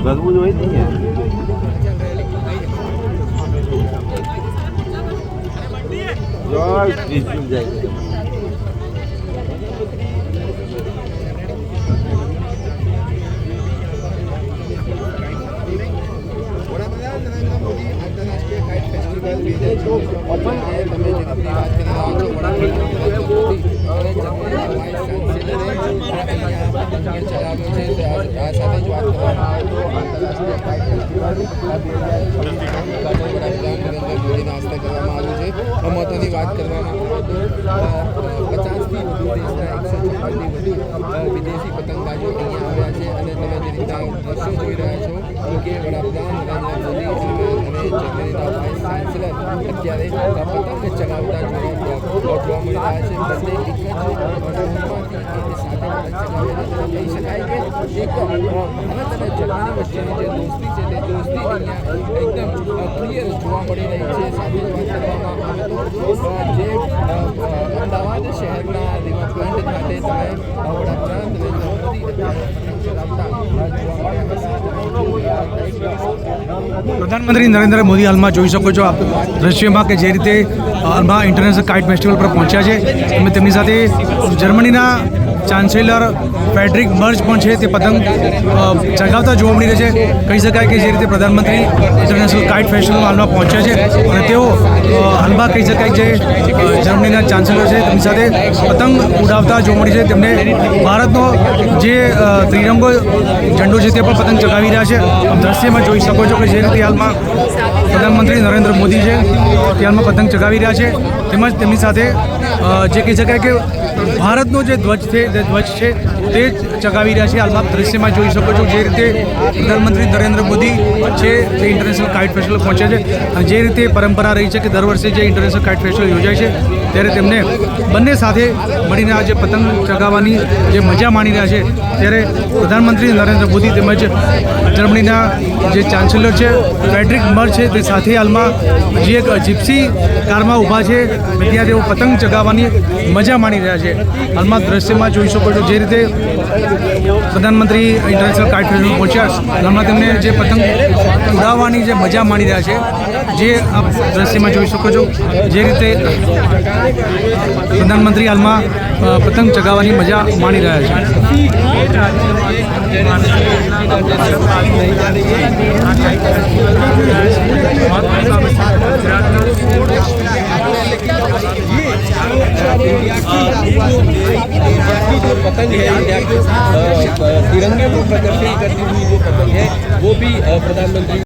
મજબૂત હોય નહીં જાય મહત્વની વાત કરવામાં આવે તો 50થી વધુ દેશના 156થી વધુ વિદેશી પતંગબાજો અહીંયા આવ્યા છે અને તમે જે રીતના દ્રશ્યો જોઈ રહ્યા છો કે વડાપ્રધાન નરેન્દ્ર મોદી અને જર્મનીના વાઇસ ચાન્સેલર અત્યારે પતંગ ચગાવતા જોવા મળી રહ્યા છે. બંને એક જ સાથે કહી શકાય કે એક ભારત અને જર્મની વચ્ચેની જે દોસ્તી છે તે દોસ્તી અહીંયા એકદમ ક્લિયર જોવા મળી રહી છે. સાથે વાત કરવામાં આવે તો જે અમદાવાદ શહેરના રિવર ફ્રન્ટ ખાતે તમે વડાપ્રધાન નરેન્દ્ર મોદી પ્રધાનમંત્રી નરેન્દ્ર મોદી હાલમાં જોઈ શકો છો આપ દ્રશ્યમાં કે જે રીતે હાલમાં ઇન્ટરનેશનલ કાઇટ ફેસ્ટિવલ પર પહોંચ્યા છે અને તેમની સાથે જર્મનીના ચાન્સેલર ફેડરિક મર્ચ પણ છે. તે પતંગ ચગાવતા જોવા મળી રહે છે. કહી શકાય કે જે રીતે પ્રધાનમંત્રી ઇન્ટરનેશનલ કાઇટ ફેસ્ટિવલ હાલમાં પહોંચ્યા છે અને તેઓ હાલમાં કહી શકાય જે જર્મનીના ચાન્સેલર છે તેમની સાથે પતંગ ઉડાવતા જોવા મળી છે. તેમને ભારતનો જે ત્રિરંગો ઝંડો છે તે પણ પતંગ ચગાવી રહ્યા છે. દ્રશ્યમાં જોઈ શકો છો કે જે રીતે હાલમાં પ્રધાનમંત્રી નરેન્દ્ર મોદી છે તે હાલમાં પતંગ ચગાવી રહ્યા છે તેમજ તેમની સાથે જે કહી શકાય કે ભારતનો જે ધ્વજ છે તે ચગાવી રહ્યા છે. હાલમાં દ્રશ્યમાં જોઈ શકો છો જે રીતે પ્રધાનમંત્રી નરેન્દ્ર મોદી છે તે ઇન્ટરનેશનલ કાઇટ ફેસ્ટિવલ પહોંચ્યા છે અને જે રીતે પરંપરા રહી છે કે દર વર્ષે જે ઇન્ટરનેશનલ કાઇટ ફેસ્ટિવલ યોજાય છે ત્યારે તેમને બંને સાથે મળીને આજે પતંગ ચગાવવાની જે મજા માણી રહ્યા છે ત્યારે પ્રધાનમંત્રી નરેન્દ્ર મોદી તેમજ જર્મનીના જે ચાન્સેલર છે ફેડરિક મર્ચ છે તે સાથે હાલમાં જે એક જીપ્સી કારમાં ઊભા છે ત્યાં તેઓ પતંગ ચગાવવાની મજા માણી રહ્યા છે. હાલમાં દ્રશ્યમાં જોઈ શકો છો જે રીતે પ્રધાનમંત્રી ઇન્ટરનેશનલ કાઇટ ફેસ્ટિવલ પહોંચ્યા હાલમાં તેમને જે પતંગ ઉડાવવાની જે મજા માણી રહ્યા છે જે આપ દ્રશ્યમાં જોઈ શકો છો જે રીતે પ્રધાનમંત્રી હાલમાં પતંગ ચગાવવાની મજા માણી રહ્યા છે. जो पतंग है इंडिया के तिरंगे को प्रदर्शित करती हुई जो पतंग है वो भी प्रधानमंत्री